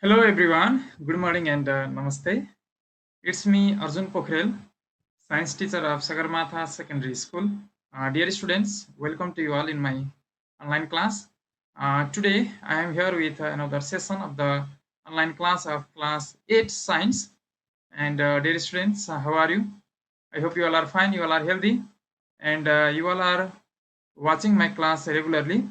Hello everyone, good morning and namaste. It's me Arjun Pokhrel, science teacher of Sagarmatha Secondary School. Dear students, welcome to you all in my online class. Today I am here with another session of the online class of class 8 science. And dear students, how are you? I hope you all are fine, you all are healthy, and you all are watching my class regularly.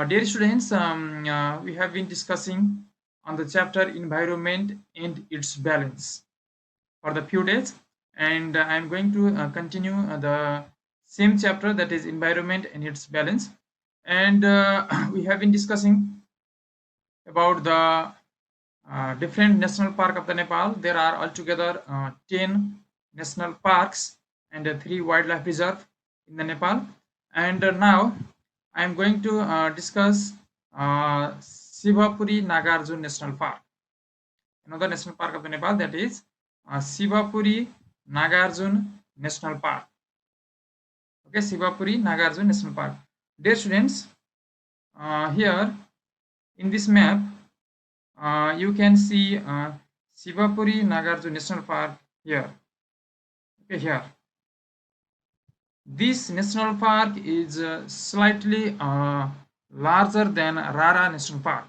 Dear students, we have been discussing on the chapter environment and its balance for the few days, and I'm going to continue the same chapter, that is environment and its balance. And we have been discussing about the different national park of the Nepal. There are altogether 10 national parks and 3 wildlife reserve in the Nepal. And now I am going to discuss Sivapuri Nagarjun National Park, another national park of the Nepal, that is Sivapuri Nagarjun National Park. Okay, Sivapuri Nagarjun National Park. Dear students, here in this map, you can see Sivapuri Nagarjuna National Park here. Okay, here. This national park is slightly larger than Rara National Park.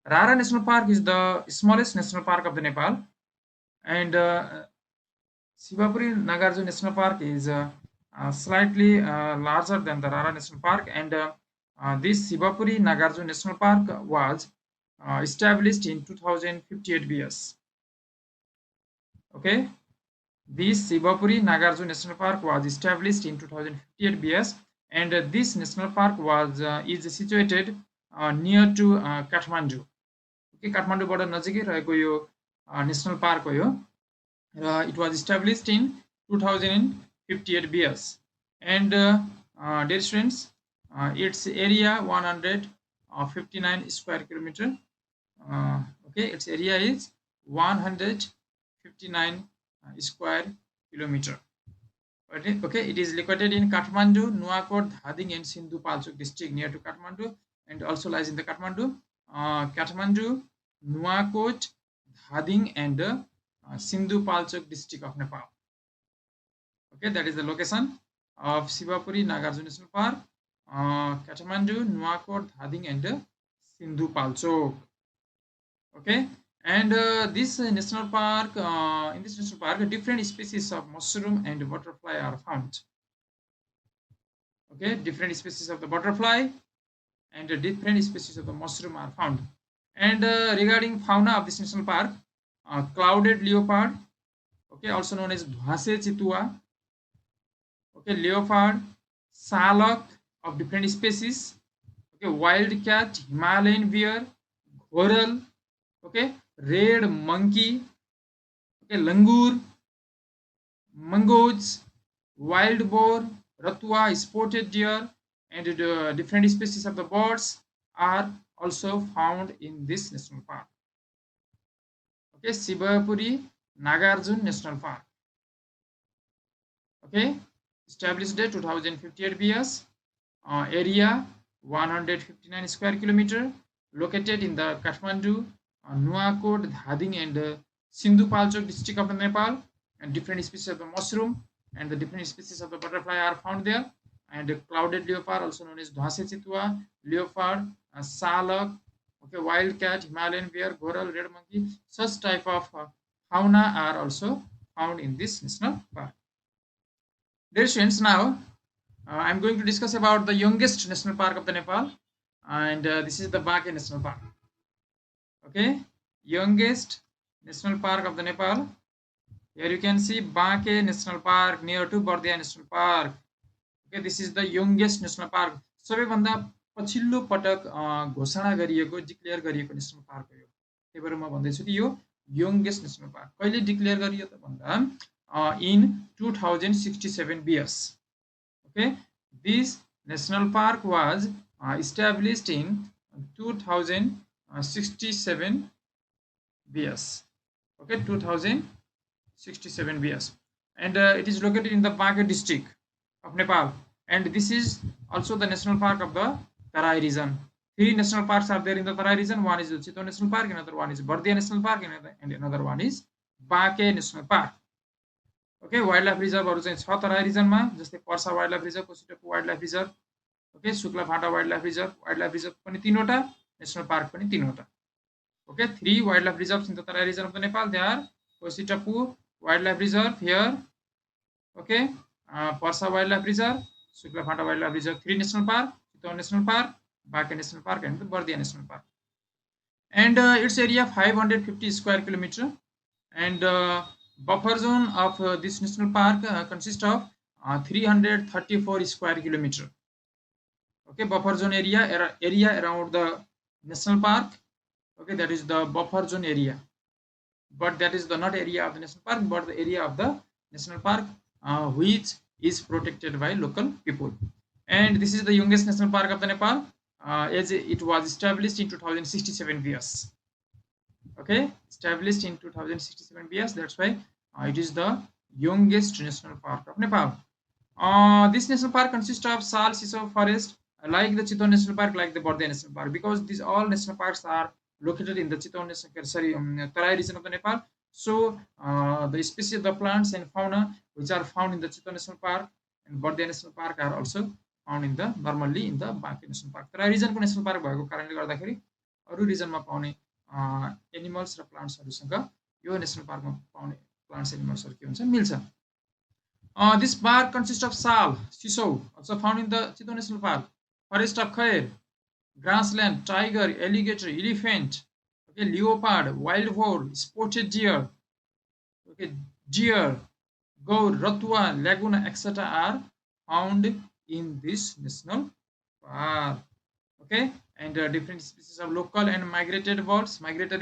Rara National Park is the smallest national park of the Nepal, and Sivapuri Nagarjuna National Park is slightly larger than the Rara National Park, and this Sivapuri Nagarjuna National Park was established in 2058 BS. Okay, this Sivapuri Nagarjuna National Park was established in 2058 BS, and this national park was is situated near to Kathmandu. Okay, Kathmanduबाट नजिकै रहेको यो national park हो यो, र it was established in 2058 BS, and dear students, its area 159 square kilometer. Okay, its area is 159 square kilometer. Okay, it is located in Kathmandu, Nuwakot, Dhading, and Sindhupalchok district, near to Kathmandu, and also lies in the Kathmandu, Nuwakot, Dhading, and Sindhupalchok district of Nepal. Okay, that is the location of Sivapuri Nagarjuna National Park, Kathmandu, Nuwakot, Dhading, and Sindhupalchok. Okay, and this national park, in this national park, different species of mushroom and butterfly are found. Okay, different species of the butterfly and different species of the mushroom are found. And regarding fauna of this national park, clouded leopard, okay, also known as Dhwase chitua, okay, leopard, salak of different species, okay, wild cat, Himalayan bear, coral, okay, red monkey, okay, langur, mongoose, wild boar, ratua, spotted deer, and different species of the birds are also found in this national park. Okay, Sivapuri Nagarjun National Park. Okay, established date 2058 BS, area 159 square kilometer, located in the Kathmandu, Nuwakot, Dhading, and Sindhupalchok district of Nepal, and different species of the mushroom and the different species of the butterfly are found there, and clouded leopard, also known as Dhwase chitua, leopard, salak, okay, wild cat, Himalayan bear, coral, red monkey, such type of fauna are also found in this national park. Dear students, now I'm going to discuss about the youngest national park of the Nepal, and this is the Baake National Park. Okay, youngest national park of the Nepal. Here you can see Baake National Park near to Bardia National Park. Okay, this is the youngest national park. सबैभन्दा पछिल्लो पटक घोषणा गरिएको declare गरिएको national park हो यो. त्यही भएर म भन्दैछु कि यो youngest national park कहिले डिक्लेयर गरियो त भन्दा in 2067 BS. Okay, this national park was established in 2067 BS. Okay, 2067 BS, and it is located in the Baake district of Nepal, and this is also the national park of the Tarai region. Three national parks are there in the Tarai region. One is the Chitwan National Park, another one is Bardia National Park, and another one is Baake National Park. Okay, wildlife reserve चाहिँ छ तराई रिजनमा, जस्तै Parsa wildlife reserve, Koshi Tappu wildlife reserve, okay, Shuklaphanta wildlife reserve पनि 3वटा, national park पनि 3वटा. Okay, 3 wildlife reserves in the Tarai region of the Nepal. They are Kosi-Tapu Wildlife Reserve here. Okay, Parsa Wildlife Reserve, Suklaphata Wildlife Reserve, 3 National Park, Chitwan National Park, Baake National Park, and the Bardia National Park. And its area 550 square kilometer. And buffer zone of this national park consists of 334 square kilometer. Okay, buffer zone area around the national park. Okay, that is the buffer zone area, but that is the not area of the national park, but the area of the national park which is protected by local people. And this is the youngest national park of the Nepal, as it was established in 2067 BS. Okay, established in 2067 BS. That's why it is the youngest national park of Nepal. This national park consists of Sal Sisau forest, like the Chitwan National Park, like the Bardia National Park, because these all national parks are located in the Chitwan Tarai region of the Nepal. So the species, the plants and fauna which are found in the Chitwan National Park and Bardia National Park are also found in the normally in the Baake National Park. Tarai region को national park भएको कारणले गर्दाखेरि अरु रिजनमा पाउने animals र प्लान्ट्सहरुसँग यो national पार्कमा पाउने plants एनिमल्सहरु के हुन्छ मिल्छ. This park consists of Sal, Sisau, also found in the Chitwan National Park, forest of Khair, grassland, tiger, alligator, elephant, okay, leopard, wild boar, spotted deer, okay, deer, gaur, ratua, laguna, etc. are found in this national park. Okay, and different species of local and migratory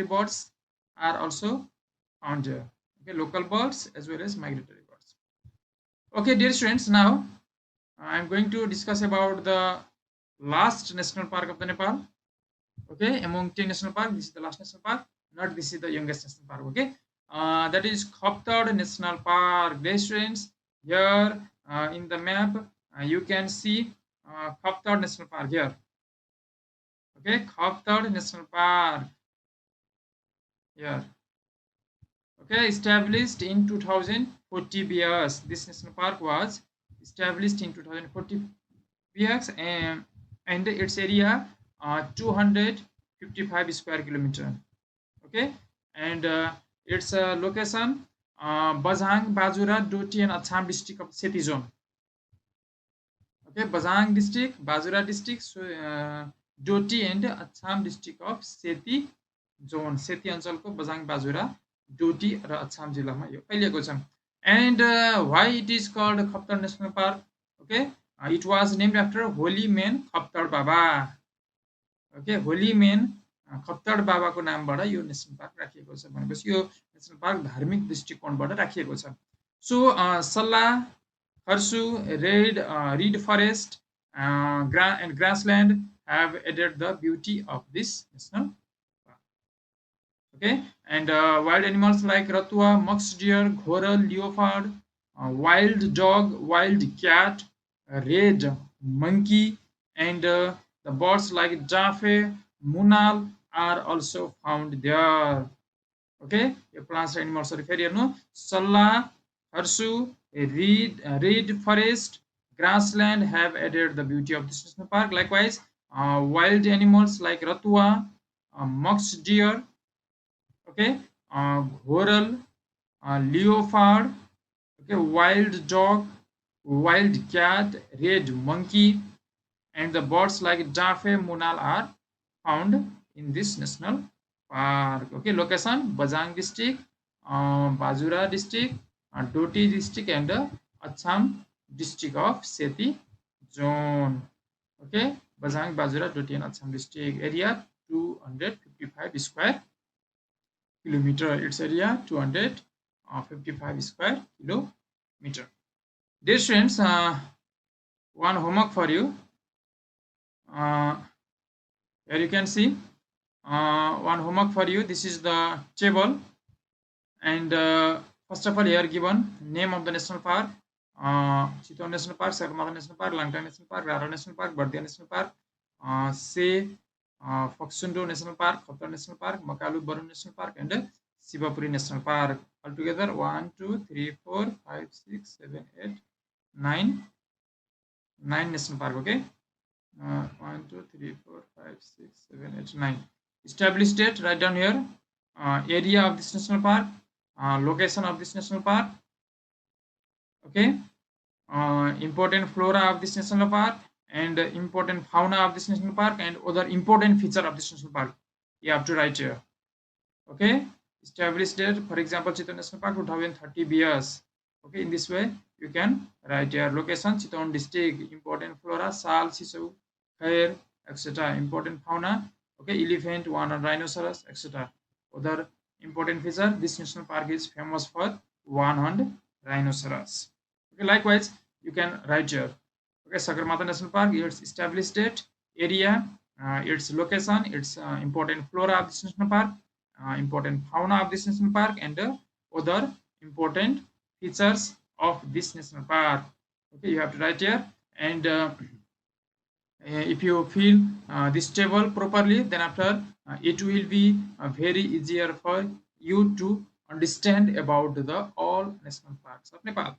birds are also found here. Okay, local birds as well as migratory birds. Okay, dear students, now I am going to discuss about the last national park of the Nepal. Okay, among 10 national park, this is the last national park, not this is the youngest national park. Okay, that is Khaptad National Park. Dear students, here in the map you can see Khaptad National Park here. Okay, Khaptad National Park here. Okay, established in 2040 BS. This national park was established in 2040 BS, and its area 255 square kilometer. Okay, and its location Bajang, Bajura, Doti, and Acham district of Sethi zone. Okay, Bajang district, Bajura district, Doti, and Acham district of Sethi zone. Sethi अञ्चलको Bajang, Bajura, Doti र Acham जिल्लामा यो फैलिएको छ. And why it is called Khaptad National Park? Okay, it was named after Holy Man Khaptad Baba. Okay, Holy Man Khaptad Baba को नामबाट यो national park राखिएको छ. भनेपछि यो national park धार्मिक दृष्टिकोणबाट राखिएको छ. So Salla, Harsu, reed forest and grassland have added the beauty of this national park. Okay, and wild animals like ratua, musk deer, ghoral, leopard, wild dog, wild cat, red monkey, and the birds like jaffe, munal are also found there. Okay, plants and animals are फेरि हेर्नु Salla, Harsu, reed forest, grassland have added the beauty of this national park. Likewise, wild animals like ratua, musk deer, okay, ghoral, leopard, okay, wild dog, wild cat, red monkey, and the birds like jaffe, munal are found in this national park. Okay, location Bajang district, Bajura district, Doti district, and Acham district of Sethi zone. Okay, Bajang, Bajura, Doti, and Acham district. Area 255 square kilometer. Its area 255 square kilometer. Dear students, one homework for you. Here you can see one homework for you. This is the table, and first of all, here given name of the national park: Chitwan National Park, Sagarmatha National Park, Langtang National Park, Rara National Park, Bardia National Park. Say Faksundo National Park, Khotar National Park, Makalu Baru National Park, and Sivapuri National Park. Altogether 1, 2, 3, 4, 5, 6, 7, 8, 9 national park. Okay, 1, 2, 3, 4, 5, 6, 7, 8, 9. Established date right down here. Area of this national park, location of this national park. Okay, important flora of this national park, and important fauna of this national park, and other important feature of this national park. You have to write here. Okay, established date, for example, Chittagong National Park 2030 years. Okay, in this way you can write your location, Chittagong district, important flora, sal, sisau, khair, etc. Important fauna, okay, elephant, one rhinoceros, etc. Other important feature, this national park is famous for one-horned rhinoceros. Okay, likewise you can write here. Okay, Sagarmatha National Park, its established date, area, its location, its important flora of this national park, important fauna of this national park, and other important features of this national park. Okay, you have to write here. And if you fill this table properly, then after it will be very easier for you to understand about the all national parks of Nepal.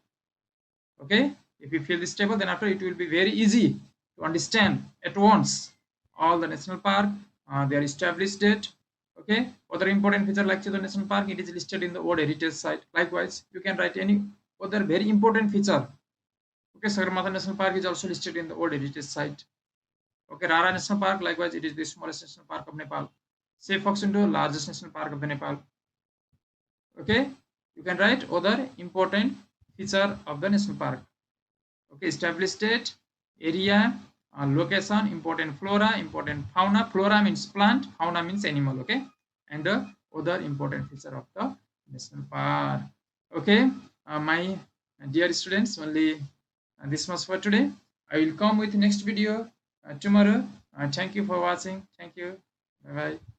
Okay, if you fill this table, then after it will be very easy to understand at once all the national park, their established date. Okay, other important feature like the national park, it is listed in the World Heritage Site. Likewise, you can write any other very important feature. Okay, Sagarmatha National Park is also listed in the World Heritage Site. Okay, Rara National Park, likewise, it is the smallest national park of Nepal. Say Foxundo, largest national park of the Nepal. Okay, you can write other important feature of the national park. Okay, established date, area, location, important flora, important fauna. Flora means plant, fauna means animal. Okay, and the other important feature of the national park. Okay, my dear students, only this much for today. I will come with next video tomorrow. Thank you for watching. Thank you. Bye bye.